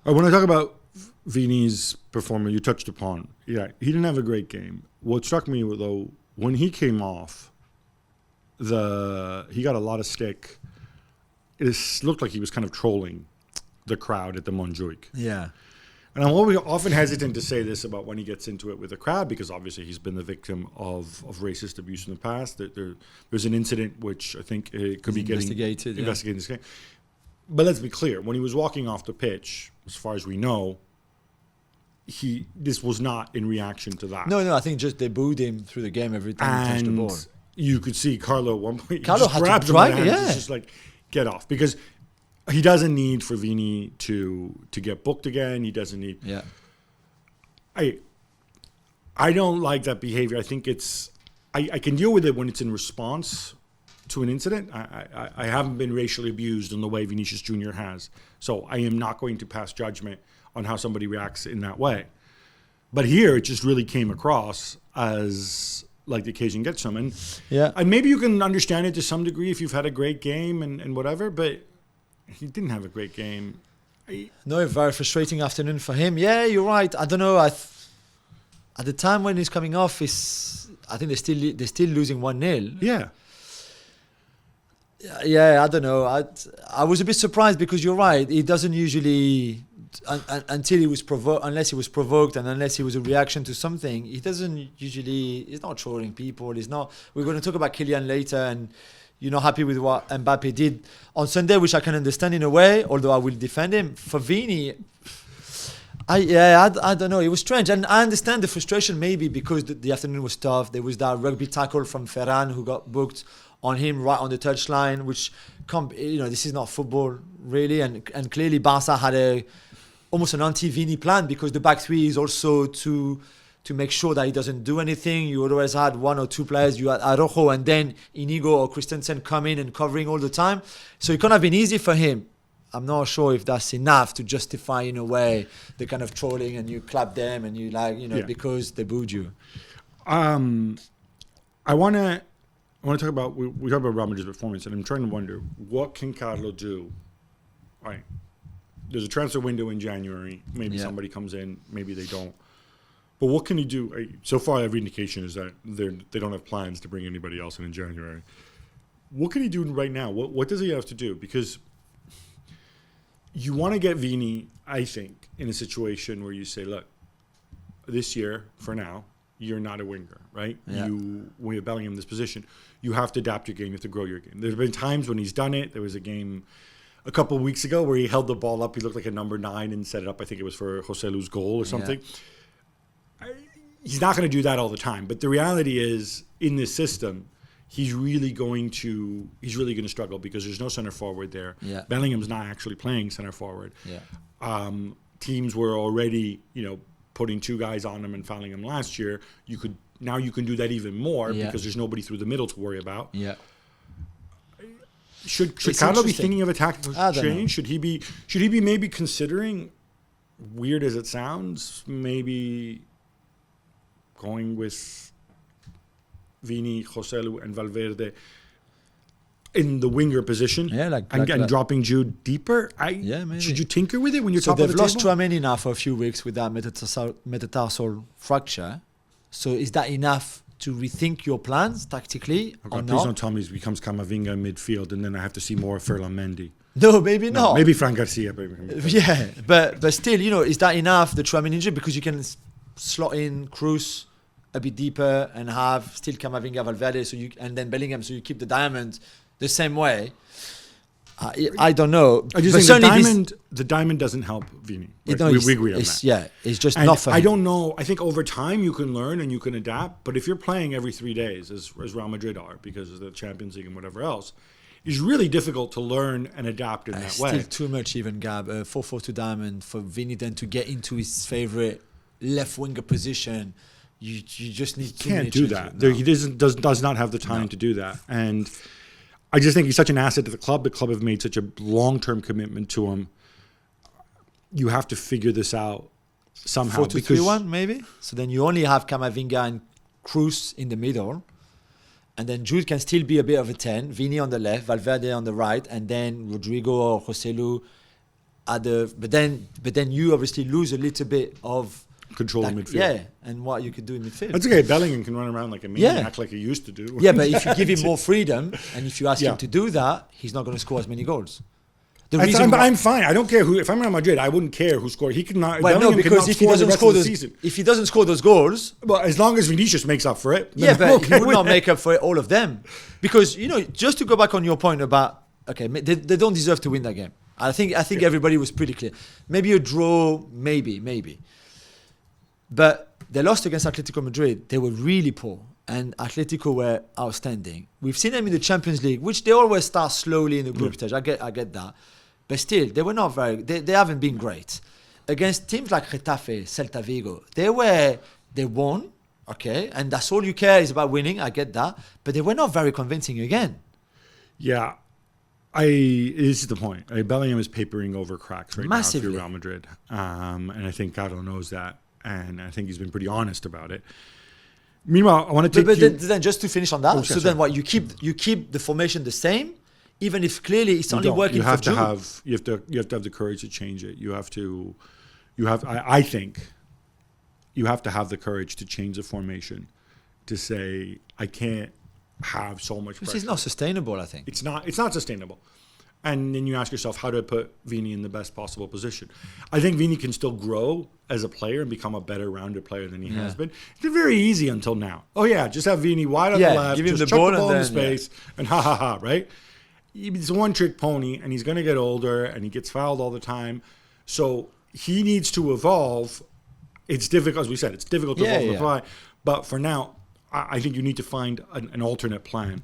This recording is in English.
When I talk about Vini's performance, you touched upon, he didn't have a great game. What struck me, though, when he came off, he got a lot of stick. It looked like he was kind of trolling the crowd at the Montjuic. Yeah. And I'm always often hesitant to say this about when he gets into it with the crowd, because obviously he's been the victim of racist abuse in the past. There's an incident which I think could be investigated this game. But let's be clear, when he was walking off the pitch, as far as we know, this was not in reaction to that. No, I think just they booed him through the game every time he touched the ball. You could see Carlo at one point. Carlo had to drag it, It's just like, get off. Because he doesn't need for Vini to get booked again. He doesn't need... Yeah. I don't like that behavior. I think it's... I can deal with it when it's in response to an incident. I haven't been racially abused in the way Vinicius Jr. has. So I am not going to pass judgment on how somebody reacts in that way. But here, it just really came across as like the occasion gets them. And maybe you can understand it to some degree if you've had a great game and whatever, but he didn't have a great game. No, a very frustrating afternoon for him. Yeah, you're right. I don't know. At the time when he's coming off, I think they're still losing 1-0. Yeah. Yeah, I don't know. I was a bit surprised because you're right. He doesn't usually, until he was provoked, unless he was provoked and unless it was a reaction to something, he doesn't usually. He's not trolling people. He's not. We're going to talk about Julien later, and you're not happy with what Mbappe did on Sunday, which I can understand in a way. Although I will defend him. For Vini, I don't know. It was strange, and I understand the frustration maybe because the afternoon was tough. There was that rugby tackle from Ferran who got booked on him right on the touchline, which this is not football really, and clearly Barca had almost an anti-Vini plan because the back three is also to make sure that he doesn't do anything. You always had one or two players. You had Araujo and then Inigo or Christensen coming and covering all the time, so it can't have been easy for him. I'm not sure if that's enough to justify in a way the kind of trolling and you clap them and you because they booed you. I want to talk about, we talk about Real Madrid's performance, and I'm trying to wonder, what can Carlo do? Right. There's a transfer window in January. Maybe somebody comes in, maybe they don't. But what can he do? So far, every indication is that they don't have plans to bring anybody else in January. What can he do right now? What does he have to do? Because you want to get Vini, I think, in a situation where you say, look, this year, for now, you're not a winger, right? Yeah. When you're Bellingham in this position, you have to adapt your game, you have to grow your game. There's been times when he's done it. There was a game a couple of weeks ago where he held the ball up. He looked like a number 9 and set it up. I think it was for Joselu's goal or something. Yeah. He's not going to do that all the time. But the reality is, in this system, he's really going to struggle because there's no center forward there. Yeah. Bellingham's not actually playing center forward. Yeah. Teams were already, putting 2 guys on him and fouling him last year. You can do that even more because there's nobody through the middle to worry about. Yeah. Should Carlo be thinking of a tactical change? Should he be maybe considering, weird as it sounds, maybe going with Vini, Joselu, and Valverde in the winger position, and dropping Jude deeper? Maybe. Should you tinker with it when you're top of the table? So they've lost Tchouaméni now for a few weeks with that metatarsal fracture. So is that enough to rethink your plans tactically or not? Please don't tell me he becomes Camavinga in midfield and then I have to see more of Ferland Mendy. No, maybe not. Maybe Fran Garcia. Yeah, but still, is that enough, the Tchouaméni injury? Because you can slot in Cruz a bit deeper and have still Camavinga, Valverde, and then Bellingham, so you keep the diamond the same way. I don't know. I just think the diamond doesn't help Vini. Right? We agree on that. Yeah, it's just not for him. I don't know. I think over time you can learn and you can adapt. But if you're playing every 3 days, as Real Madrid are, because of the Champions League and whatever else, it's really difficult to learn and adapt in that way. Still too much even, Gab. 4-4-2 diamond for Vini then to get into his favorite left winger position. You just need to. Can't do that. No. He does not have the time to do that. And I just think he's such an asset to the club. The club have made such a long-term commitment to him. You have to figure this out somehow. 4-2-3-1 maybe? So then you only have Camavinga and Cruz in the middle. And then Jude can still be a bit of a 10. Vini on the left, Valverde on the right. And then Rodrigo or Joselu but then you obviously lose a little bit of Control in midfield. Yeah, and what you could do in midfield. That's okay. Bellingham can run around like a maniac, like he used to do. Yeah, but if you give him more freedom and if you ask Yeah. him to do that, he's not going to score as many goals. I'm fine. I don't care who. If I'm Real Madrid, I wouldn't care who scored. He could not. Well, no, Bellingham because cannot if he score the doesn't rest score of the those, season. if he doesn't score those goals, Well, as long as Vinicius makes up for it. yeah, then but I'm okay he would with not it. make up for all of them, because just to go back on your point about they don't deserve to win that game. I think everybody was pretty clear. Maybe a draw, maybe, but they lost against Atletico Madrid. They were really poor, and Atletico were outstanding. We've seen them in the Champions League, which they always start slowly in the group stage. I get that, but still, they were not very. They haven't been great against teams like Getafe, Celta Vigo. They won, okay, and that's all you care is about winning. I get that, but they were not very convincing again. Yeah. This is the point. Bellingham is papering over cracks right Massively. now for Real Madrid. And I think Carlo knows that. And I think he's been pretty honest about it. Meanwhile, I want to take But then just to finish on that, Okay, so sorry. then what, you keep the formation the same, even if clearly it's only don't. working You have for to Jude. you have to have the courage to change it. I think you have to have the courage to change the formation, to say, I can't have so much This pressure. is not sustainable, I think. It's not sustainable. And then you ask yourself, how do I put Vini in the best possible position? I think Vini can still grow as a player and become a better rounded player than he has been. It's been very easy until now. Oh yeah, just have Vini wide on the left, give him just the chuck ball the ball and into then, space, and ha, right? He's a one-trick pony, and he's going to get older, and he gets fouled all the time. So he needs to evolve. It's difficult, as we said, it's difficult to evolve on the fly. But for now, I think you need to find an alternate plan.